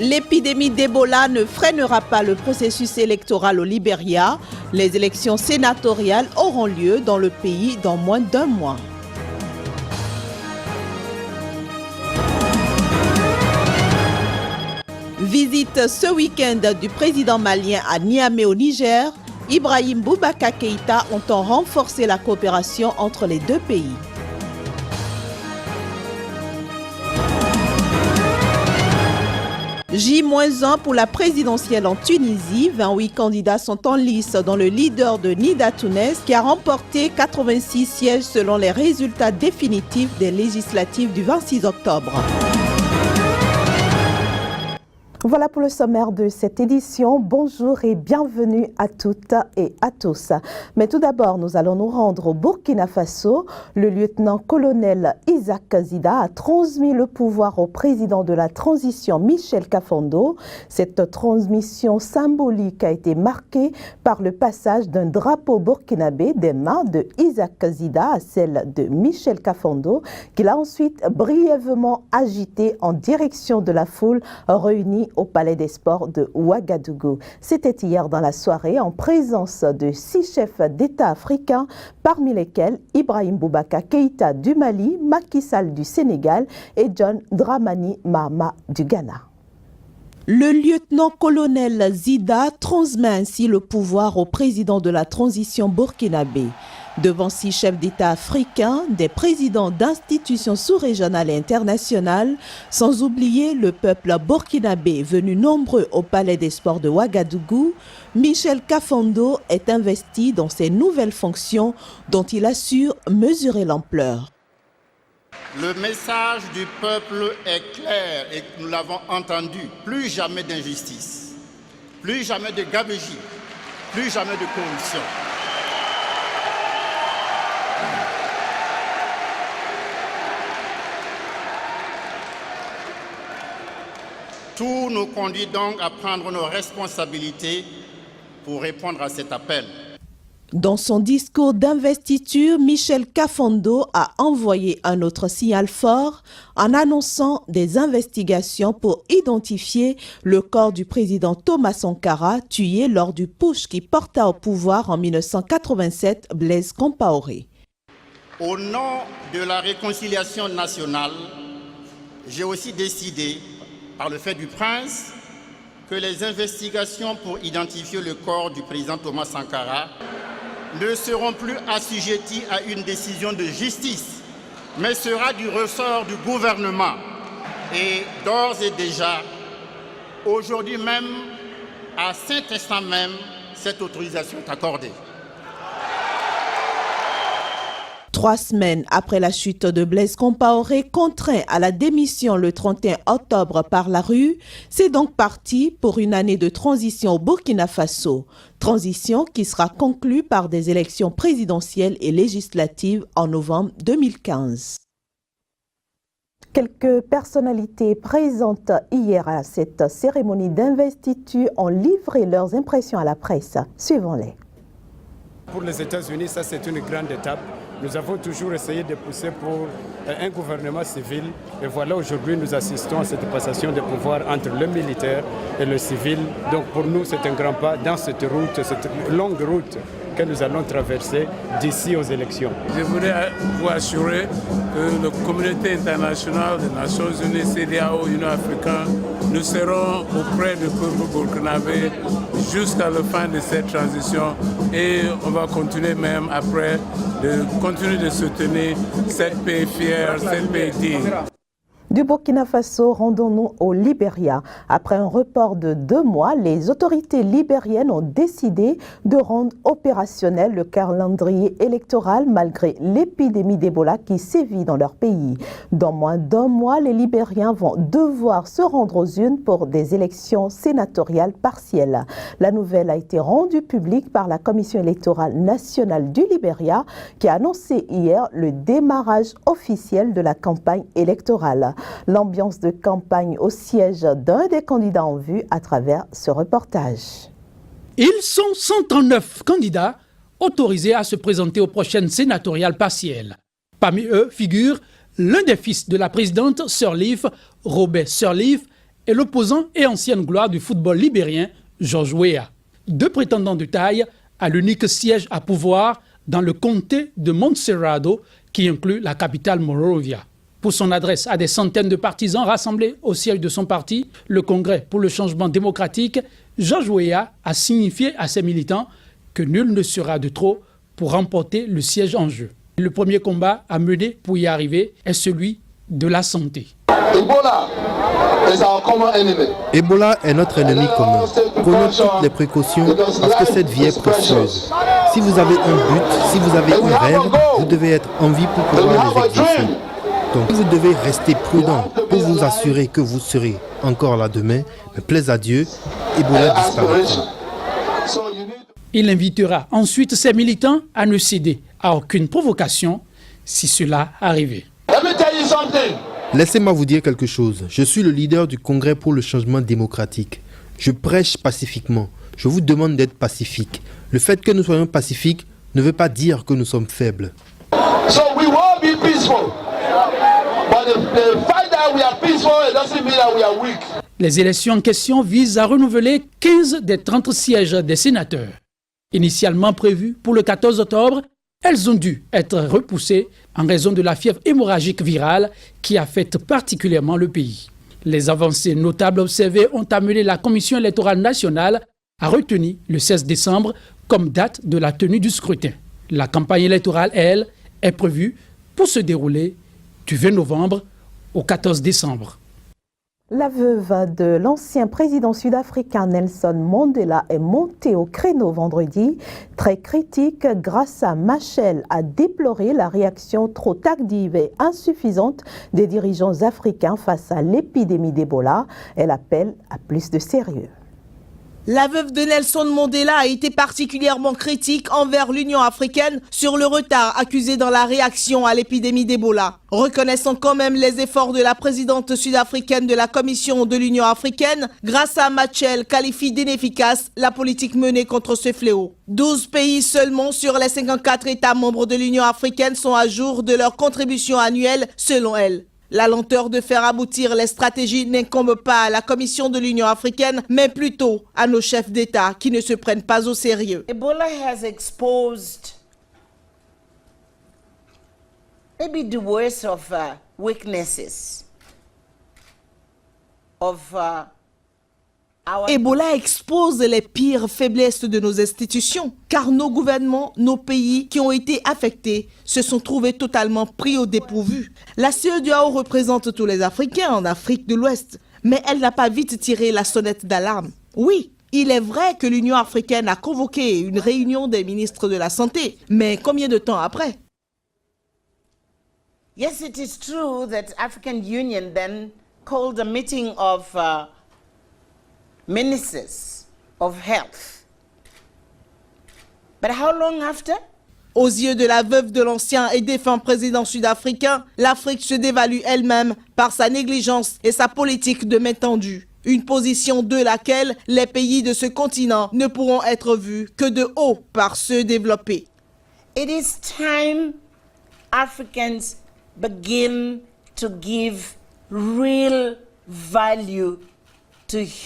L'épidémie d'Ebola ne freinera pas le processus électoral au Libéria. Les élections sénatoriales auront lieu dans le pays dans moins d'un mois. Visite ce week-end du président malien à Niamey au Niger. Ibrahim Boubacar Keïta entend renforcer la coopération entre les deux pays. J-1 pour la présidentielle en Tunisie. 28 candidats sont en lice dans le leader de Nida Tounes qui a remporté 86 sièges selon les résultats définitifs des législatives du 26 octobre. Voilà pour le sommaire de cette édition. Bonjour et bienvenue à toutes et à tous. Mais tout d'abord, nous allons nous rendre au Burkina Faso. Le lieutenant-colonel Isaac Zida a transmis le pouvoir au président de la transition, Michel Kafando. Cette transmission symbolique a été marquée par le passage d'un drapeau burkinabé des mains de Isaac Zida à celle de Michel Kafando, qu'il a ensuite brièvement agité en direction de la foule réunie au Palais des Sports de Ouagadougou. C'était hier dans la soirée en présence de 6 chefs d'État africains, parmi lesquels Ibrahim Boubacar Keïta du Mali, Macky Sall du Sénégal et John Dramani Mahama du Ghana. Le lieutenant-colonel Zida transmet ainsi le pouvoir au président de la transition burkinabé. Devant 6 chefs d'État africains, des présidents d'institutions sous-régionales et internationales, sans oublier le peuple burkinabé venu nombreux au Palais des Sports de Ouagadougou, Michel Kafando est investi dans ses nouvelles fonctions dont il assure mesurer l'ampleur. Le message du peuple est clair et nous l'avons entendu. Plus jamais d'injustice, plus jamais de gabegie, plus jamais de corruption. Tout nous conduit donc à prendre nos responsabilités pour répondre à cet appel. Dans son discours d'investiture, Michel Kafando a envoyé un autre signal fort en annonçant des investigations pour identifier le corps du président Thomas Sankara, tué lors du putsch qui porta au pouvoir en 1987 Blaise Compaoré. Au nom de la réconciliation nationale, j'ai aussi décidé, par le fait du prince, que les investigations pour identifier le corps du président Thomas Sankara ne seront plus assujetties à une décision de justice, mais sera du ressort du gouvernement. Et d'ores et déjà, aujourd'hui même, à cet instant même, cette autorisation est accordée. 3 semaines après la chute de Blaise Compaoré, contraint à la démission le 31 octobre par la rue, c'est donc parti pour une année de transition au Burkina Faso. Transition qui sera conclue par des élections présidentielles et législatives en novembre 2015. Quelques personnalités présentes hier à cette cérémonie d'investiture ont livré leurs impressions à la presse. Suivons-les. Pour les États-Unis, ça c'est une grande étape. Nous avons toujours essayé de pousser pour un gouvernement civil. Et voilà, aujourd'hui, nous assistons à cette passation de pouvoir entre le militaire et le civil. Donc pour nous, c'est un grand pas dans cette route, cette longue route que nous allons traverser d'ici aux élections. Je voudrais vous assurer que la communauté internationale des Nations Unies, CEDEAO, Union africaine, nous serons auprès du peuple burkinabé jusqu'à la fin de cette transition et on va continuer même après de continuer de soutenir cette pays fier, cette pays digne. Du Burkina Faso, rendons-nous au Libéria. Après un report de 2 mois, les autorités libériennes ont décidé de rendre opérationnel le calendrier électoral malgré l'épidémie d'Ebola qui sévit dans leur pays. Dans moins d'1 mois, les Libériens vont devoir se rendre aux urnes pour des élections sénatoriales partielles. La nouvelle a été rendue publique par la Commission électorale nationale du Libéria qui a annoncé hier le démarrage officiel de la campagne électorale. L'ambiance de campagne au siège d'un des candidats en vue à travers ce reportage. Ils sont 139 candidats autorisés à se présenter aux prochaines sénatoriales partielles. Parmi eux figure l'un des fils de la présidente Sirleaf, Robert Sirleaf, et l'opposant et ancienne gloire du football libérien, George Weah. Deux prétendants de taille à l'unique siège à pouvoir dans le comté de Montserrado, qui inclut la capitale Monrovia. Pour son adresse à des centaines de partisans rassemblés au siège de son parti, le Congrès pour le changement démocratique, George Weah a signifié à ses militants que nul ne sera de trop pour remporter le siège en jeu. Le premier combat à mener pour y arriver est celui de la santé. Ebola est notre ennemi commun. Prenons toutes les précautions parce que cette vie est précieuse. Si vous avez un but, si vous avez un rêve, vous devez être en vie pour pouvoir les exaucer. Donc vous devez rester prudent pour vous assurer que vous serez encore là demain. Mais plaise à Dieu, Ebola disparaîtra. Il invitera ensuite ses militants à ne céder à aucune provocation si cela arrivait. Laissez-moi vous dire quelque chose. Je suis le leader du Congrès pour le changement démocratique. Je prêche pacifiquement. Je vous demande d'être pacifique. Le fait que nous soyons pacifiques ne veut pas dire que nous sommes faibles. Les élections en question visent à renouveler 15 des 30 sièges des sénateurs. Initialement prévues pour le 14 octobre, elles ont dû être repoussées en raison de la fièvre hémorragique virale qui affecte particulièrement le pays. Les avancées notables observées ont amené la Commission électorale nationale à retenir le 16 décembre comme date de la tenue du scrutin. La campagne électorale, elle, est prévue pour se dérouler du 20 novembre au 14 décembre. La veuve de l'ancien président sud-africain Nelson Mandela est montée au créneau vendredi. Très critique, Graça Machel a déploré la réaction trop tardive et insuffisante des dirigeants africains face à l'épidémie d'Ebola. Elle appelle à plus de sérieux. La veuve de Nelson Mandela a été particulièrement critique envers l'Union africaine sur le retard accusé dans la réaction à l'épidémie d'Ebola. Reconnaissant quand même les efforts de la présidente sud-africaine de la Commission de l'Union africaine, Graça Machel qualifie d'inefficace la politique menée contre ce fléau. 12 pays seulement sur les 54 États membres de l'Union africaine sont à jour de leur contribution annuelle selon elle. La lenteur de faire aboutir les stratégies n'incombe pas à la Commission de l'Union africaine, mais plutôt à nos chefs d'État qui ne se prennent pas au sérieux. Ebola has exposed maybe the worst of weaknesses of Ebola expose les pires faiblesses de nos institutions, car nos gouvernements, nos pays qui ont été affectés se sont trouvés totalement pris au dépourvu. La CEDEAO représente tous les Africains en Afrique de l'Ouest, mais elle n'a pas vite tiré la sonnette d'alarme. Oui, il est vrai que l'Union africaine a convoqué une réunion des ministres de la Santé, mais combien de temps après? Yes, it is true that African Union then called a meeting of ministers of health. But how long after? Aux yeux de la veuve de l'ancien et défunt président sud-africain, l'Afrique se dévalue elle-même par sa négligence et sa politique de main tendue. Une position de laquelle les pays de ce continent ne pourront être vus que de haut par ceux développés. It is time Africans begin to give real value.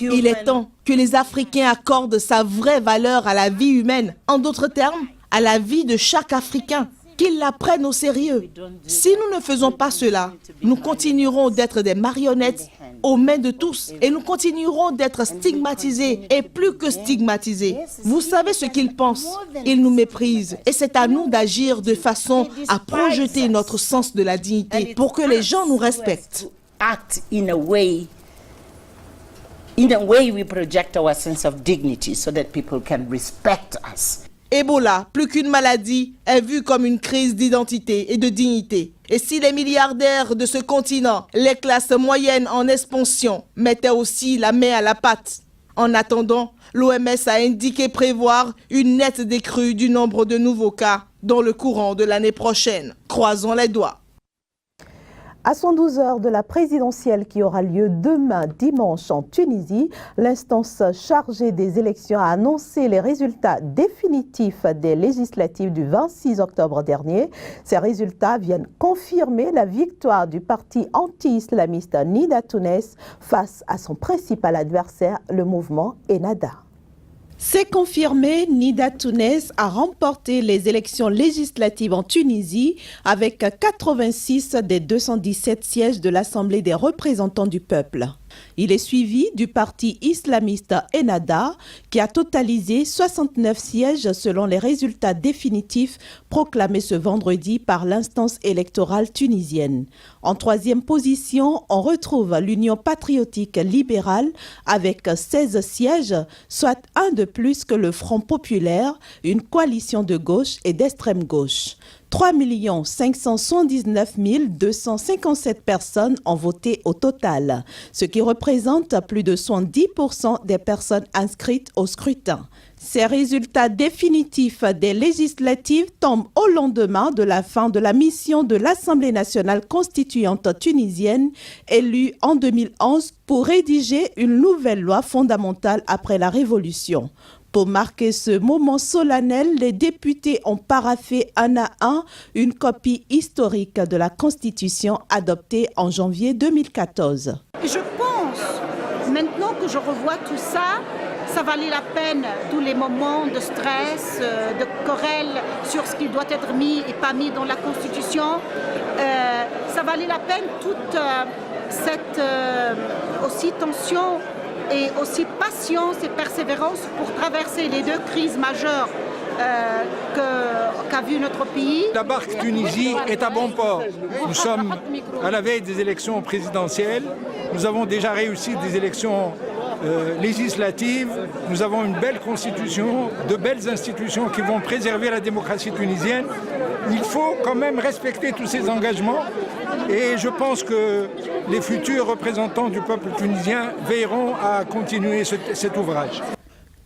Il est temps que les Africains accordent sa vraie valeur à la vie humaine, en d'autres termes, à la vie de chaque Africain, qu'ils la prennent au sérieux. Si nous ne faisons pas cela, nous continuerons d'être des marionnettes aux mains de tous et nous continuerons d'être stigmatisés et plus que stigmatisés. Vous savez ce qu'ils pensent, ils nous méprisent et c'est à nous d'agir de façon à projeter notre sens de la dignité pour que les gens nous respectent. In a way, we project our sense of dignity so that people can respect us. Ebola, plus qu'une maladie, est vue comme une crise d'identité et de dignité. Et si les milliardaires de ce continent, les classes moyennes en expansion, mettaient aussi la main à la pâte. En attendant, l'OMS a indiqué prévoir une nette décrue du nombre de nouveaux cas dans le courant de l'année prochaine. Croisons les doigts. À 112 heures de la présidentielle qui aura lieu demain dimanche en Tunisie, l'instance chargée des élections a annoncé les résultats définitifs des législatives du 26 octobre dernier. Ces résultats viennent confirmer la victoire du parti anti-islamiste Nida Tounes face à son principal adversaire, le mouvement Ennahda. C'est confirmé, Nida Tounes a remporté les élections législatives en Tunisie avec 86 des 217 sièges de l'Assemblée des représentants du peuple. Il est suivi du parti islamiste Ennahda qui a totalisé 69 sièges selon les résultats définitifs proclamés ce vendredi par l'instance électorale tunisienne. En troisième position, on retrouve l'Union patriotique libérale avec 16 sièges, soit un de plus que le Front populaire, une coalition de gauche et d'extrême gauche. 3 579 257 personnes ont voté au total, ce qui représente plus de 70% des personnes inscrites au scrutin. Ces résultats définitifs des législatives tombent au lendemain de la fin de la mission de l'Assemblée nationale constituante tunisienne, élue en 2011 pour rédiger une nouvelle loi fondamentale après la Révolution. Pour marquer ce moment solennel, les députés ont paraphé un à un une copie historique de la Constitution adoptée en janvier 2014. Je pense, maintenant que je revois tout ça, ça valait la peine, tous les moments de stress, de querelle sur ce qui doit être mis et pas mis dans la Constitution. Ça valait la peine toute cette aussi tension et aussi patience et persévérance pour traverser les deux crises majeures qu'a vu notre pays. La barque Tunisie est à bon port. Nous sommes à la veille des élections présidentielles. Nous avons déjà réussi des élections législatives. Nous avons une belle constitution, de belles institutions qui vont préserver la démocratie tunisienne. Il faut quand même respecter tous ces engagements et je pense que les futurs représentants du peuple tunisien veilleront à continuer cet ouvrage.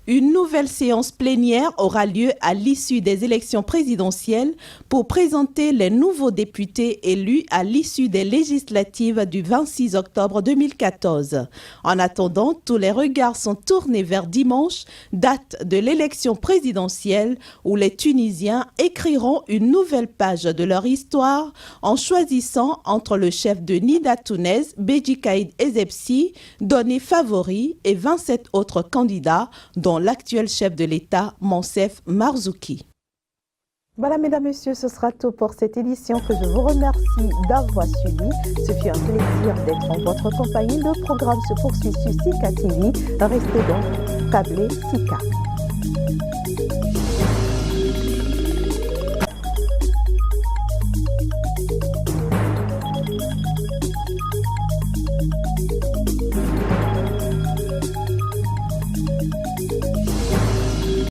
Une nouvelle séance plénière aura lieu à l'issue des élections présidentielles pour présenter les nouveaux députés élus à l'issue des législatives du 26 octobre 2014. En attendant, tous les regards sont tournés vers dimanche, date de l'élection présidentielle où les Tunisiens écriront une nouvelle page de leur histoire en choisissant entre le chef de Nida Tounes, Beji Caïd Essebsi, donné favori, et 27 autres candidats dont l'actuel chef de l'État, Moncef Marzouki. Voilà, mesdames, messieurs, ce sera tout pour cette édition que je vous remercie d'avoir suivi. Ce fut un plaisir d'être en votre compagnie. Le programme se poursuit sur Sika TV. Restez donc câblés Sika.